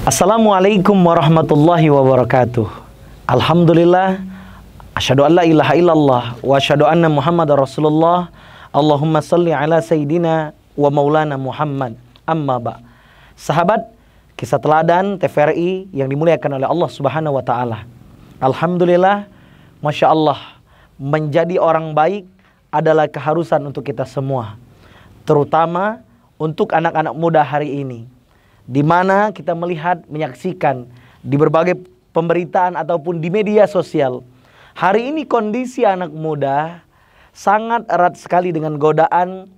Assalamualaikum warahmatullahi wabarakatuh. Alhamdulillah, asyhadu an la ilaha illallah wa asyhadu anna Muhammadar Rasulullah. Allahumma salli ala sayyidina wa maulana Muhammad. Amma ba. Sahabat, kisah teladan TVRI yang dimuliakan oleh Allah Subhanahu wa taala. Alhamdulillah, Masya Allah, menjadi orang baik adalah keharusan untuk kita semua, terutama untuk anak-anak muda hari ini, di mana kita melihat, menyaksikan di berbagai pemberitaan ataupun di media sosial. Hari ini kondisi anak muda sangat erat sekali dengan godaan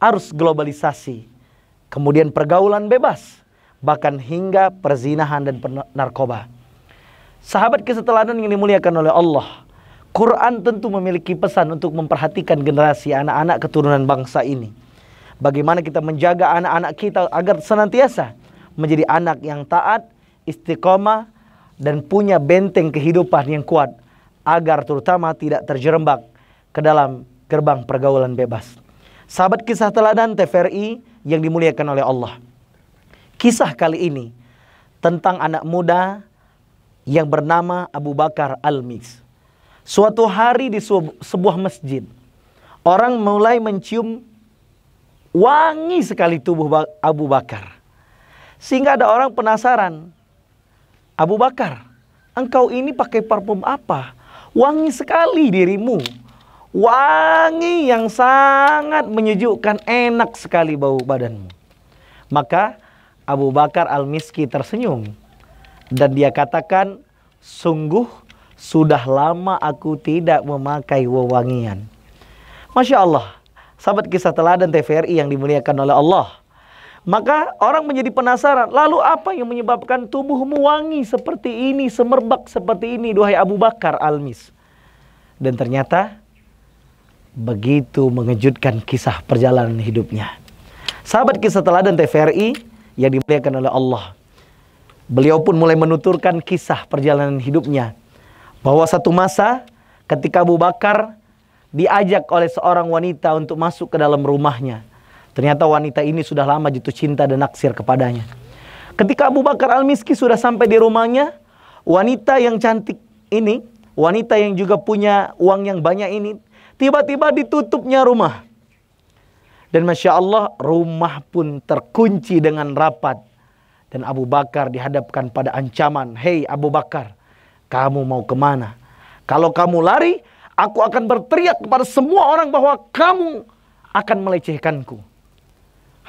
arus globalisasi, kemudian pergaulan bebas, bahkan hingga perzinahan dan narkoba. Sahabat kisah teladan yang dimuliakan oleh Allah, Quran tentu memiliki pesan untuk memperhatikan generasi anak-anak keturunan bangsa ini. Bagaimana kita menjaga anak-anak kita agar senantiasa menjadi anak yang taat, istiqomah, dan punya benteng kehidupan yang kuat, agar terutama tidak terjerembab ke dalam gerbang pergaulan bebas. Sahabat kisah teladan TVRI yang dimuliakan oleh Allah, kisah kali ini tentang anak muda yang bernama Abu Bakar Al-Mix. Suatu hari di sebuah masjid, orang mulai mencium wangi sekali tubuh Abu Bakar, sehingga ada orang penasaran, Abu Bakar, engkau ini pakai parfum apa? Wangi sekali dirimu. Wangi yang sangat menyejukkan, enak sekali bau badanmu. Maka Abu Bakar Al-Miski tersenyum dan dia katakan, sungguh sudah lama aku tidak memakai wewangian. Masya Allah, sahabat kisah teladan TVRI yang dimuliakan oleh Allah. Maka orang menjadi penasaran, lalu apa yang menyebabkan tubuhmu wangi seperti ini, semerbak seperti ini, duhai Abu Bakar Al-Mis? Dan ternyata begitu mengejutkan kisah perjalanan hidupnya. Sahabat kisah teladan TVRI yang dimuliakan oleh Allah, beliau pun mulai menuturkan kisah perjalanan hidupnya, bahwa satu masa ketika Abu Bakar diajak oleh seorang wanita untuk masuk ke dalam rumahnya. Ternyata wanita ini sudah lama jatuh cinta dan naksir kepadanya. Ketika Abu Bakar Al-Miski sudah sampai di rumahnya, wanita yang cantik ini, wanita yang juga punya uang yang banyak ini, tiba-tiba ditutupnya rumah. Dan Masya Allah, rumah pun terkunci dengan rapat. Dan Abu Bakar dihadapkan pada ancaman, hei Abu Bakar, kamu mau kemana? Kalau kamu lari, aku akan berteriak kepada semua orang bahwa kamu akan melecehkanku.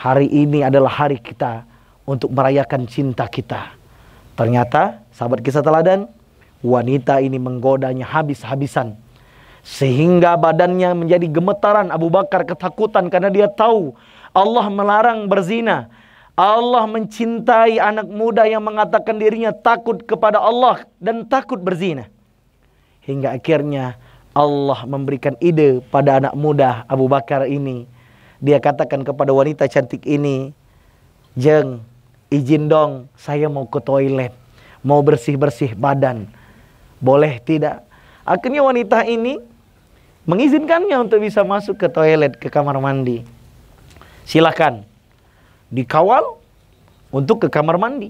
Hari ini adalah hari kita untuk merayakan cinta kita. Ternyata, sahabat kisah teladan, wanita ini menggodanya habis-habisan, sehingga badannya menjadi gemetaran. Abu Bakar ketakutan karena dia tahu Allah melarang berzina. Allah mencintai anak muda yang mengatakan dirinya takut kepada Allah dan takut berzina. Hingga akhirnya Allah memberikan ide pada anak muda Abu Bakar ini. Dia katakan kepada wanita cantik ini, Jeng, izin dong, saya mau ke toilet, mau bersih-bersih badan. Boleh tidak? Akhirnya wanita ini mengizinkannya untuk bisa masuk ke toilet, ke kamar mandi. Silakan. Dikawal untuk ke kamar mandi.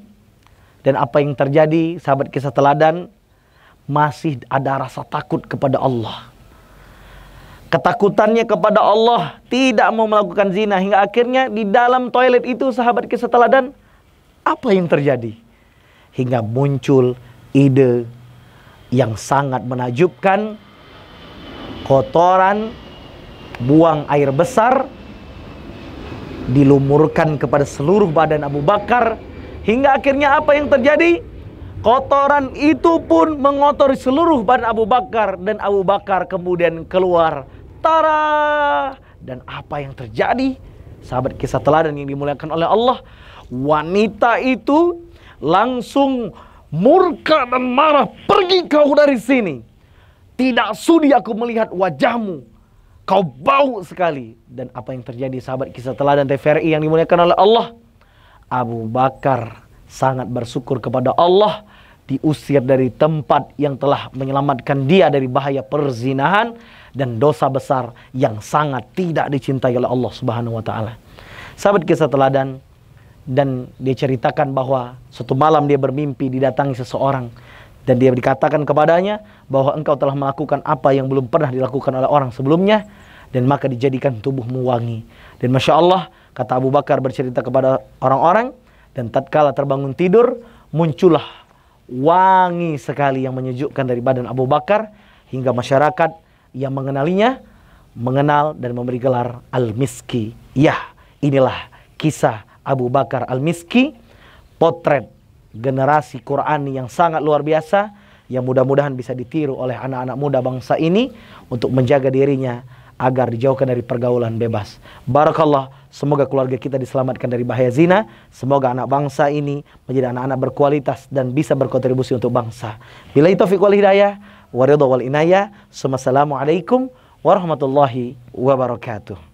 Dan apa yang terjadi, sahabat kisah teladan, masih ada rasa takut kepada Allah. Ketakutannya kepada Allah, tidak mau melakukan zina. Hingga akhirnya di dalam toilet itu, sahabat kisah teladan, apa yang terjadi? Hingga muncul ide yang sangat menakjubkan. Kotoran, buang air besar, dilumurkan kepada seluruh badan Abu Bakar. Hingga akhirnya apa yang terjadi? Kotoran itu pun mengotori seluruh badan Abu Bakar. Dan Abu Bakar kemudian keluar. Tara! Dan apa yang terjadi? Sahabat kisah teladan yang dimuliakan oleh Allah, wanita itu langsung murka dan marah. Pergi kau dari sini. Tidak sudi aku melihat wajahmu. Kau bau sekali. Dan apa yang terjadi, sahabat kisah teladan TVRI yang dimuliakan oleh Allah? Abu Bakar sangat bersyukur kepada Allah, diusir dari tempat yang telah menyelamatkan dia dari bahaya perzinahan dan dosa besar yang sangat tidak dicintai oleh Allah Subhanahu wa taala. Sahabat kisah teladan Dan dia ceritakan bahwa suatu malam dia bermimpi didatangi seseorang, dan dia dikatakan kepadanya bahwa engkau telah melakukan apa yang belum pernah dilakukan oleh orang sebelumnya, dan maka dijadikan tubuhmu wangi. Dan Masya Allah, kata Abu Bakar bercerita kepada orang-orang, dan tatkala terbangun tidur, muncullah wangi sekali yang menyejukkan dari badan Abu Bakar, hingga masyarakat yang mengenalinya mengenal dan memberi gelar Al-Miski. Ya, inilah kisah Abu Bakar Al-Miski, potret generasi Qurani yang sangat luar biasa, yang mudah-mudahan bisa ditiru oleh anak-anak muda bangsa ini untuk menjaga dirinya agar dijauhkan dari pergaulan bebas. Barakallah, semoga keluarga kita diselamatkan dari bahaya zina. Semoga anak bangsa ini menjadi anak-anak berkualitas dan bisa berkontribusi untuk bangsa. Billahi taufiq wal hidayah, wa ridha wal inayah. Assalamualaikum warahmatullahi wabarakatuh.